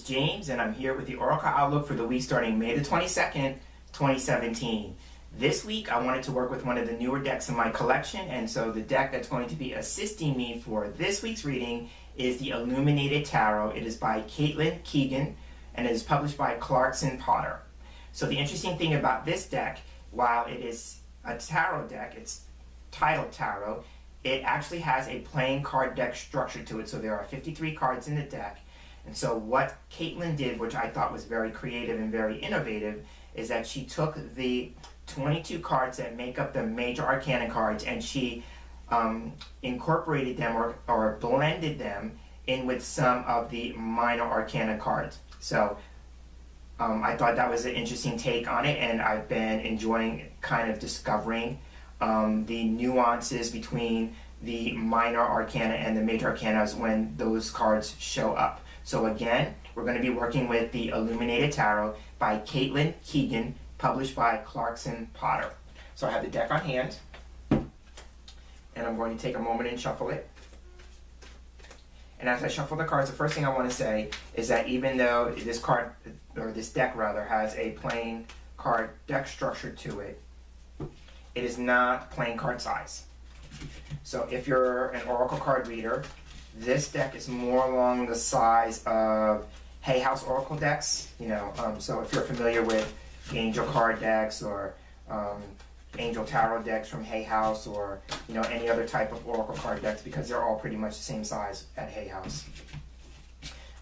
James, and I'm here with the Oracle Outlook for the week starting May the 22nd, 2017. This week, I wanted to work with one of the newer decks in my collection, and so the deck that's going to be assisting me for this week's reading is the Illuminated Tarot. It is by Caitlin Keegan, and it is published by Clarkson Potter. So the interesting thing about this deck, while it is a tarot deck, it's titled Tarot, it actually has a playing card deck structure to it. So there are 53 cards in the deck. And so what Caitlin did, which I thought was very creative and very innovative, is that she took the 22 cards that make up the major arcana cards and she incorporated them or blended them in with some of the minor arcana cards. So I thought that was an interesting take on it, and I've been enjoying kind of discovering the nuances between the minor arcana and the major arcana when those cards show up. So again, we're going to be working with the Illuminated Tarot by Caitlin Keegan, published by Clarkson Potter. So I have the deck on hand, and I'm going to take a moment and shuffle it. And as I shuffle the cards, the first thing I want to say is that even though this card, or this deck rather, has a playing card deck structure to it, it is not playing card size. So if you're an Oracle card reader, this deck is more along the size of Hay House Oracle decks. So if you're familiar with the Angel card decks or Angel Tarot decks from Hay House, or any other type of Oracle card decks, because they're all pretty much the same size at Hay House.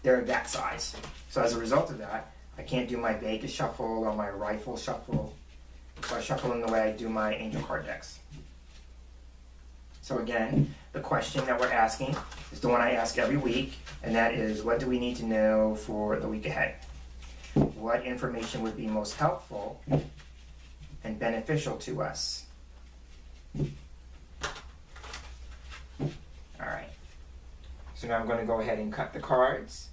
They're that size. So as a result of that, I can't do my Vegas shuffle or my rifle shuffle. So I shuffle in the way I do my Angel card decks. So again, the question that we're asking is the one I ask every week, and that is, what do we need to know for the week ahead? What information would be most helpful and beneficial to us? Alright. So now I'm going to go ahead and cut the cards.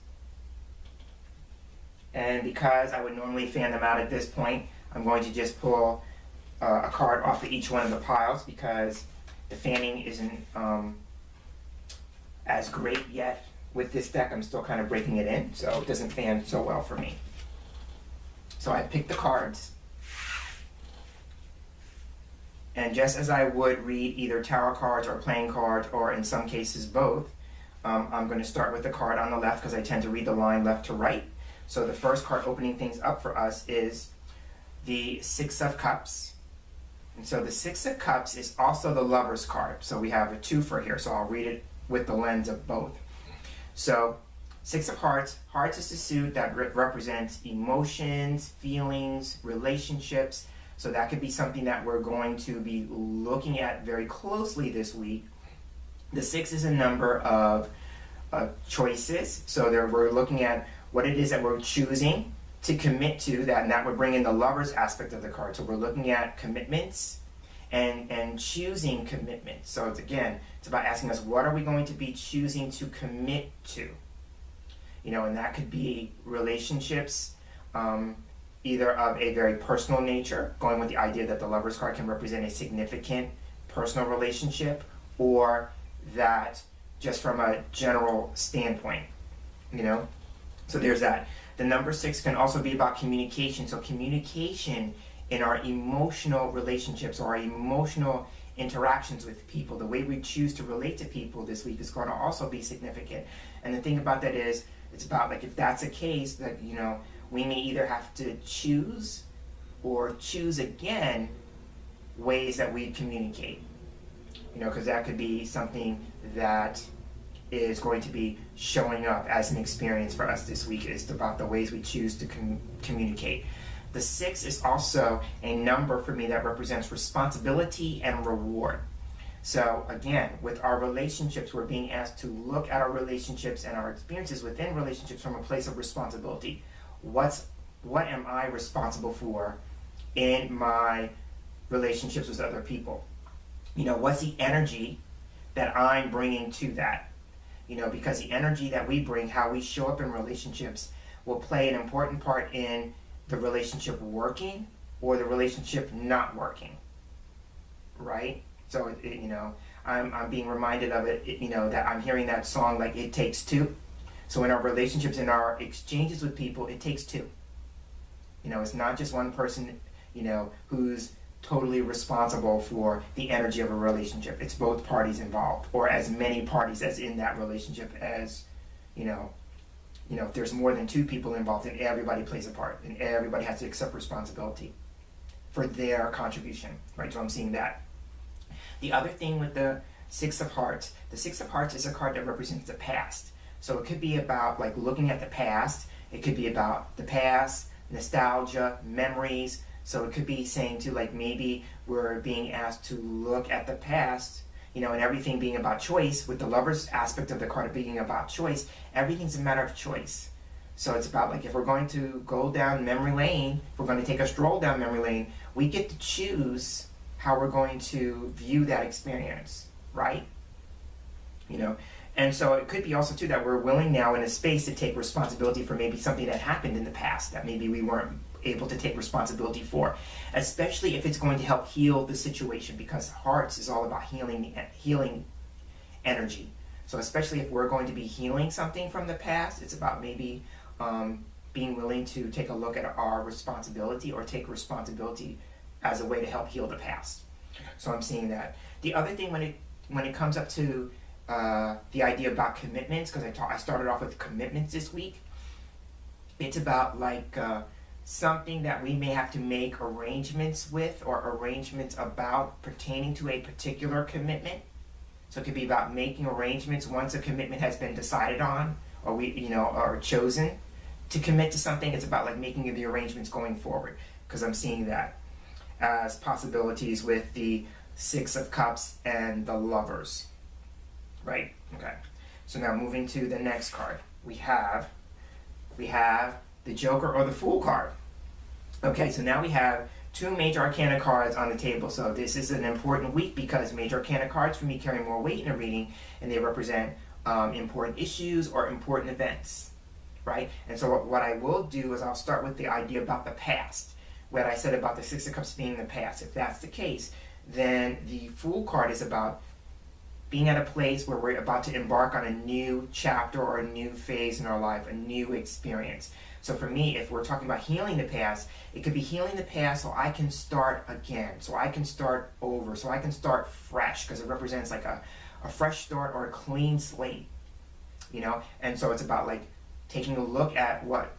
And because I would normally fan them out at this point, I'm going to just pull a card off of each one of the piles, because the fanning isn't as great yet with this deck. I'm still kind of breaking it in, so it doesn't fan so well for me. So I picked the cards, and just as I would read either tarot cards or playing cards, or in some cases both, I'm going to start with the card on the left because I tend to read the line left to right. So the first card opening things up for us is the Six of Cups. And so the Six of Cups is also the Lover's card. So we have a twofer here, so I'll read it with the lens of both. So Six of Hearts. Hearts is the suit that represents emotions, feelings, relationships. So that could be something that we're going to be looking at very closely this week. The 6 is a number of choices. So we're looking at what it is that we're choosing to commit to, and that would bring in the Lover's aspect of the card. So we're looking at commitments and choosing commitment. So it's about asking us, what are we going to be choosing to commit to? And that could be relationships, either of a very personal nature, going with the idea that the Lover's card can represent a significant personal relationship, or that just from a general standpoint, So there's that. The number 6 can also be about communication. So communication in our emotional relationships or our emotional interactions with people, the way we choose to relate to people this week is going to also be significant. And the thing about that is, it's about, like, if that's a case, that we may either have to choose or choose again ways that we communicate. Because that could be something that is going to be showing up as an experience for us this week. It's about the ways we choose to communicate. The 6 is also a number for me that represents responsibility and reward. So again, with our relationships, we're being asked to look at our relationships and our experiences within relationships from a place of responsibility. What am I responsible for in my relationships with other people? What's the energy that I'm bringing to that? Because the energy that we bring, how we show up in relationships, will play an important part in the relationship working or the relationship not working, right? So, I'm being reminded of it, that I'm hearing that song, like, It Takes Two. So in our relationships, in our exchanges with people, it takes two. It's not just one person, who's totally responsible for the energy of a relationship. It's both parties involved, or as many parties as in that relationship as, if there's more than two people involved, then everybody plays a part, and everybody has to accept responsibility for their contribution, right? So I'm seeing that. The other thing with the Six of Hearts, the Six of Hearts is a card that represents the past. So it could be about like looking at the past. It could be about the past, nostalgia, memories. So it could be saying to like maybe we're being asked to look at the past, and everything being about choice, with the Lover's aspect of the card being about choice, everything's a matter of choice. So it's about like if we're going to go down memory lane, if we're going to take a stroll down memory lane, we get to choose how we're going to view that experience, right? And so it could be also too that we're willing now in a space to take responsibility for maybe something that happened in the past that maybe we weren't able to take responsibility for, especially if it's going to help heal the situation, because Hearts is all about healing energy. So especially if we're going to be healing something from the past, it's about maybe being willing to take a look at our responsibility, or take responsibility as a way to help heal the past. So I'm seeing that. The other thing when it comes up to the idea about commitments, because I started off with commitments this week, it's about like something that we may have to make arrangements with, or arrangements about pertaining to a particular commitment. So it could be about making arrangements once a commitment has been decided on, or or chosen to commit to something. It's about like making the arrangements going forward, because I'm seeing that as possibilities with the Six of Cups and the Lovers, right? Okay. So now moving to the next card, we have the Joker or the Fool card. Okay, so now we have two Major Arcana cards on the table. So this is an important week because Major Arcana cards for me carry more weight in a reading, and they represent important issues or important events, right? And so what I will do is I'll start with the idea about the past, what I said about the Six of Cups being the past. If that's the case, then the Fool card is about being at a place where we're about to embark on a new chapter or a new phase in our life, a new experience. So for me, if we're talking about healing the past, it could be healing the past so I can start again, so I can start over, so I can start fresh, because it represents like a fresh start or a clean slate, And so it's about like taking a look at what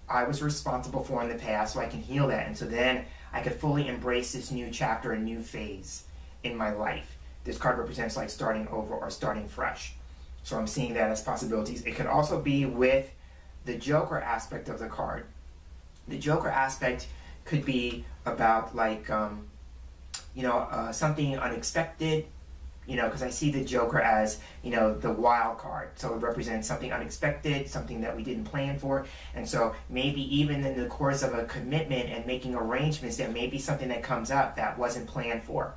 I was responsible for in the past so I can heal that. And so then I could fully embrace this new chapter, a new phase in my life. This card represents like starting over or starting fresh. So I'm seeing that as possibilities. It could also be with the Joker aspect of the card. The Joker aspect could be about like, something unexpected, because I see the Joker as, the wild card. So it represents something unexpected, something that we didn't plan for. And so maybe even in the course of a commitment and making arrangements, there may be something that comes up that wasn't planned for,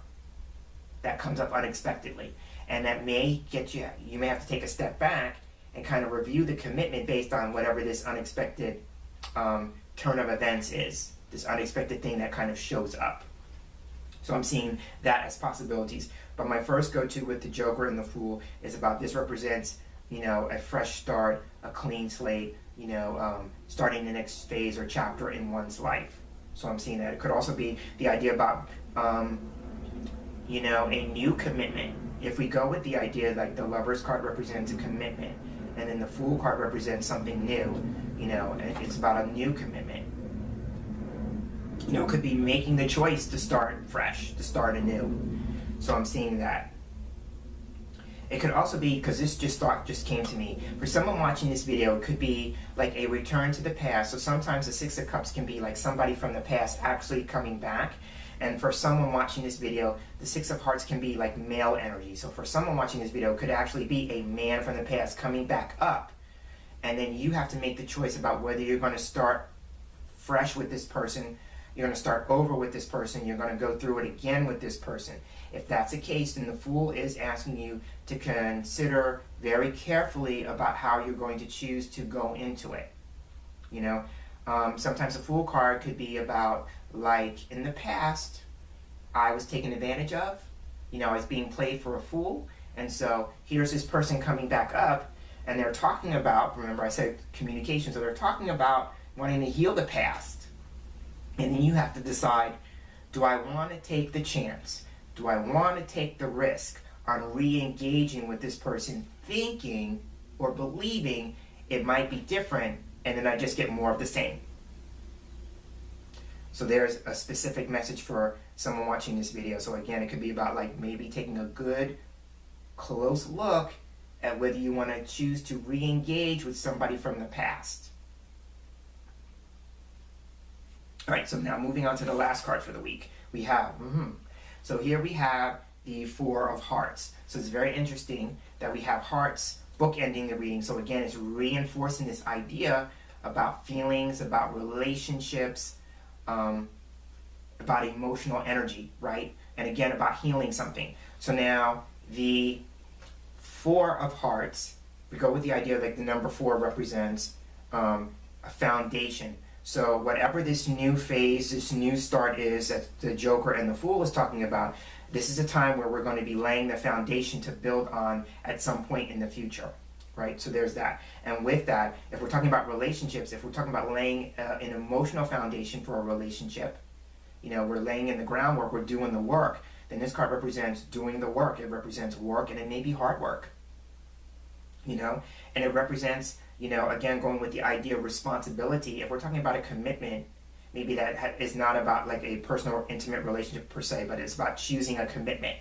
that comes up unexpectedly. And that may get you may have to take a step back and kind of review the commitment based on whatever this unexpected turn of events is, this unexpected thing that kind of shows up. So I'm seeing that as possibilities. But my first go-to with the Joker and the Fool is about this represents, a fresh start, a clean slate, starting the next phase or chapter in one's life. So I'm seeing that. It could also be the idea about, a new commitment. If we go with the idea like the Lover's card represents a commitment, and then the Fool card represents something new, and it's about a new commitment. It could be making the choice to start fresh, to start anew. So I'm seeing that. It could also be, because this thought just came to me, for someone watching this video, it could be like a return to the past. So sometimes the Six of Cups can be like somebody from the past actually coming back. And for someone watching this video, the Six of Hearts can be like male energy. So for someone watching this video, it could actually be a man from the past coming back up. And then you have to make the choice about whether you're going to start fresh with this person, you're going to start over with this person, you're going to go through it again with this person. If that's the case, then the Fool is asking you to consider very carefully about how you're going to choose to go into it. Sometimes the Fool card could be about, like, in the past, I was taken advantage of. I was being played for a fool. And so here's this person coming back up. And they're talking about, remember I said communication, so they're talking about wanting to heal the past. And then you have to decide, do I want to take the chance? Do I want to take the risk on re-engaging with this person, thinking or believing it might be different, and then I just get more of the same? So there's a specific message for someone watching this video. So again, it could be about like maybe taking a good, close look at whether you want to choose to re-engage with somebody from the past. All right, so now moving on to the last card for the week. We have, so here we have the Four of Hearts. So it's very interesting that we have hearts bookending the reading. So again, it's reinforcing this idea about feelings, about relationships, about emotional energy, right? And again, about healing something. So now the Four of Hearts, we go with the idea like the number 4 represents a foundation. So whatever this new phase, this new start is that the Joker and the Fool is talking about, this is a time where we're going to be laying the foundation to build on at some point in the future, right? So there's that. And with that, if we're talking about relationships, if we're talking about laying an emotional foundation for a relationship, you know, we're laying in the groundwork, we're doing the work, then this card represents doing the work. It represents work, and it may be hard work, you know, and it represents, you know, again, going with the idea of responsibility. If we're talking about a commitment, maybe that is not about like a personal or intimate relationship per se, but it's about choosing a commitment.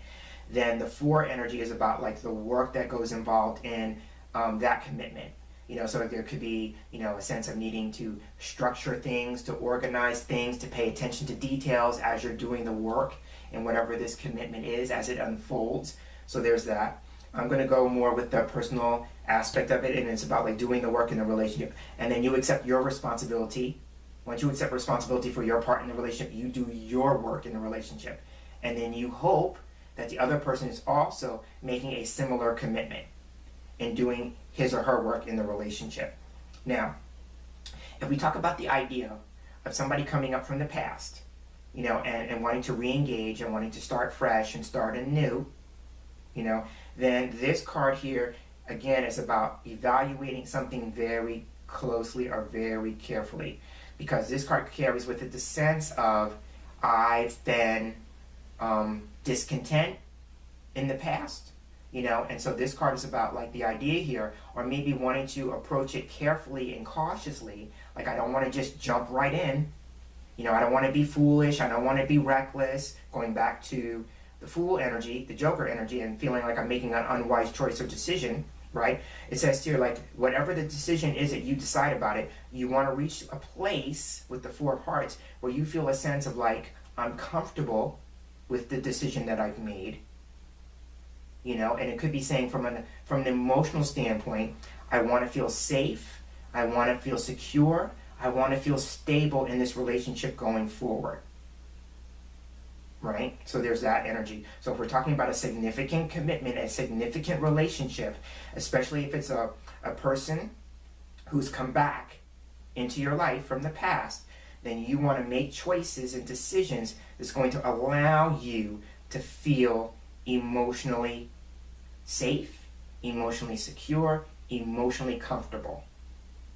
Then the 4 energy is about like the work that goes involved in that commitment. You know, so like there could be, you know, a sense of needing to structure things, to organize things, to pay attention to details as you're doing the work and whatever this commitment is as it unfolds. So there's that. I'm going to go more with the personal aspect of it, and it's about like doing the work in the relationship. And then you accept your responsibility. Once you accept responsibility for your part in the relationship, you do your work in the relationship. And then you hope that the other person is also making a similar commitment in doing his or her work in the relationship. Now, if we talk about the idea of somebody coming up from the past, you know, and wanting to re-engage and wanting to start fresh and start anew, you know, then this card here, again, is about evaluating something very closely or very carefully. Because this card carries with it the sense of, I've been discontent in the past, you know, and so this card is about like the idea here, or maybe wanting to approach it carefully and cautiously. Like, I don't want to just jump right in, you know, I don't want to be foolish, I don't want to be reckless, going back to the Fool energy, the Joker energy, and feeling like I'm making an unwise choice or decision, right? It says here, like, whatever the decision is that you decide about it, you want to reach a place with the Four of Hearts where you feel a sense of like, I'm comfortable with the decision that I've made, you know, and it could be saying from an emotional standpoint, I want to feel safe, I want to feel secure, I want to feel stable in this relationship going forward. Right? So there's that energy. So if we're talking about a significant commitment, a significant relationship, especially if it's a person who's come back into your life from the past, then you want to make choices and decisions that's going to allow you to feel emotionally safe, emotionally secure, emotionally comfortable.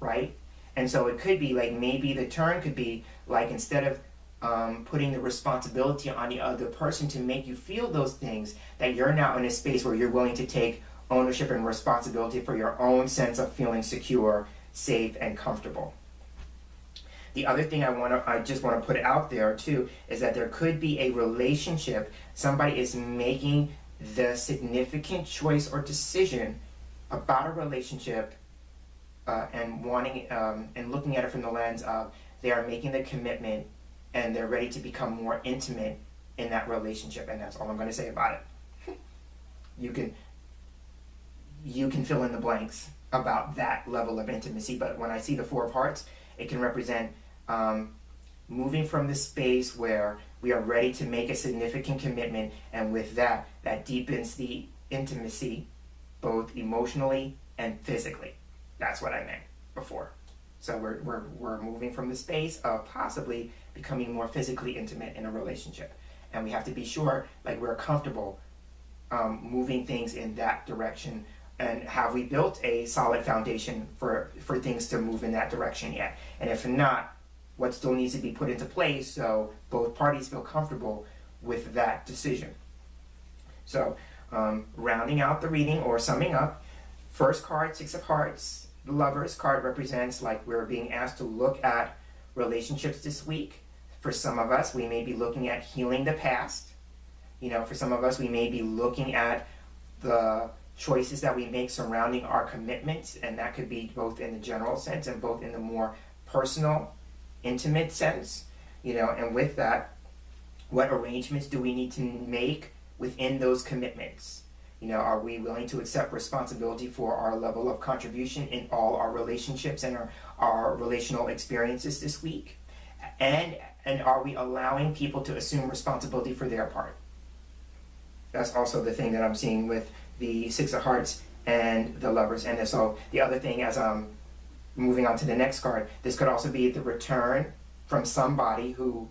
Right? And so it could be like, maybe the turn could be like, instead of putting the responsibility on the other person to make you feel those things, that you're now in a space where you're willing to take ownership and responsibility for your own sense of feeling secure, safe, and comfortable. The other thing I just want to put out there too is that there could be a relationship, somebody is making the significant choice or decision about a relationship and wanting and looking at it from the lens of, they are making the commitment and they're ready to become more intimate in that relationship, and that's all I'm going to say about it. You can fill in the blanks about that level of intimacy, but when I see the Four of Hearts, it can represent moving from the space where we are ready to make a significant commitment, and with that, that deepens the intimacy, both emotionally and physically. That's what I meant before. So we're moving from the space of possibly becoming more physically intimate in a relationship. And we have to be sure, like, we're comfortable moving things in that direction And have we built a solid foundation for things to move in that direction yet? And if not, what still needs to be put into place so both parties feel comfortable with that decision? So, rounding out the reading or summing up, first card, Six of Hearts, the Lovers card represents like we're being asked to look at relationships this week. For some of us, we may be looking at healing the past. You know, for some of us, we may be looking at the choices that we make surrounding our commitments, and that could be both in the general sense and both in the more personal, intimate sense. You know, and with that, what arrangements do we need to make within those commitments? You know, are we willing to accept responsibility for our level of contribution in all our relationships and our relational experiences this week? And are we allowing people to assume responsibility for their part? That's also the thing that I'm seeing with the Six of Hearts and the Lovers. And so the other thing, as I'm moving on to the next card, this could also be the return from somebody who,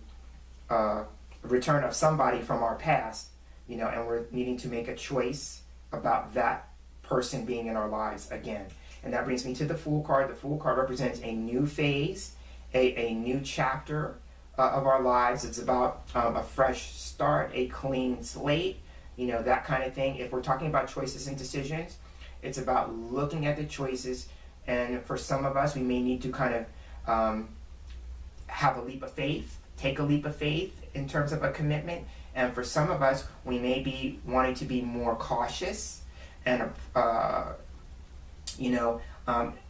return of somebody from our past, you know, and we're needing to make a choice about that person being in our lives again. And that brings me to the Fool card. The Fool card represents a new phase, a new chapter of our lives. It's about a fresh start, a clean slate, you know, that kind of thing. If we're talking about choices and decisions, it's about looking at the choices. And for some of us, we may need to kind of have a leap of faith, take a leap of faith in terms of a commitment. And for some of us, we may be wanting to be more cautious and,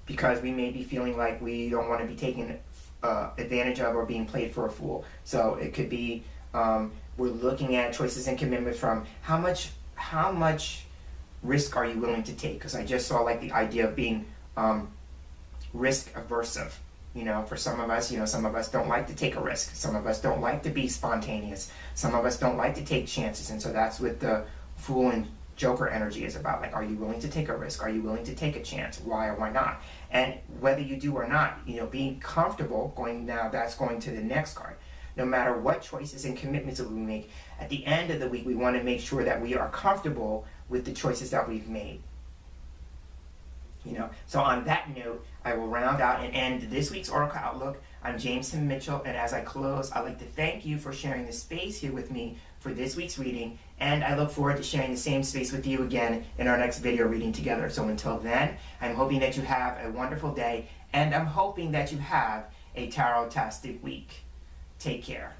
because we may be feeling like we don't want to be taken advantage of or being played for a fool. So it could be we're looking at choices and commitments from how much risk are you willing to take? Because I just saw like the idea of being risk aversive. You know, for some of us, some of us don't like to take a risk. Some of us don't like to be spontaneous. Some of us don't like to take chances. And so that's what the Fool and Joker energy is about. Like, are you willing to take a risk? Are you willing to take a chance? Why or why not? And whether you do or not, being comfortable that's going to the next card. No matter what choices and commitments that we make, at the end of the week, we want to make sure that we are comfortable with the choices that we've made. So on that note, I will round out and end this week's Oracle Outlook. I'm James Himm Mitchell, and as I close, I'd like to thank you for sharing the space here with me for this week's reading, and I look forward to sharing the same space with you again in our next video reading together. So until then, I'm hoping that you have a wonderful day, and I'm hoping that you have a tarot-tastic week. Take care.